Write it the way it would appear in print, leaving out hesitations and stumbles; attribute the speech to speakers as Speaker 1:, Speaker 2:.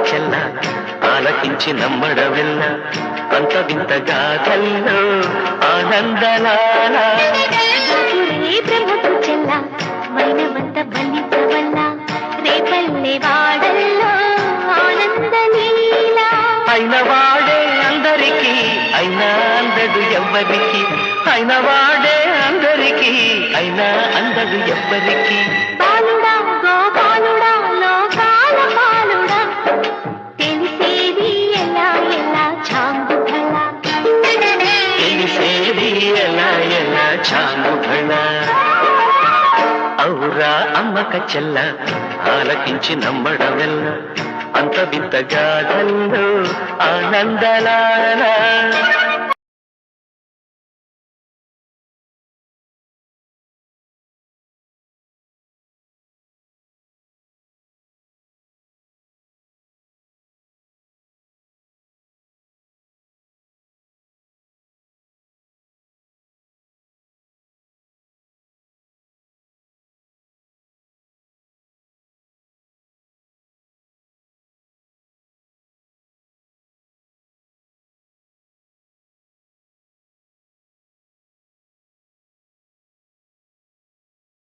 Speaker 1: చెల్ల ఆలకించి నమ్మడమెల్ల అంత వింత గాథల్లో ఆనందలాల
Speaker 2: బ్రహ్మకు చెల్ల మైనవంత బలితవల్ల రేపల్లె వాడల్లో ఆనందలీల
Speaker 1: అయిన వాడే అందరికీ అయినా అందడు ఎవ్వరికి అయిన వాడే అందరికీ అయినా అందడు ఎవ్వరికి
Speaker 2: బాలుడా గోపాలుడా లోకాల పాలుడా తెలిసేది ఎలా ఎలా చాంగుభళ
Speaker 1: తెలిసేది ఎలా ఎలా చాంగుభళ ఔరా అమ్మక చెల్ల ఆలకించి నమ్మడమెల్ల అంత వింత గాథల్లో ఆనందలాల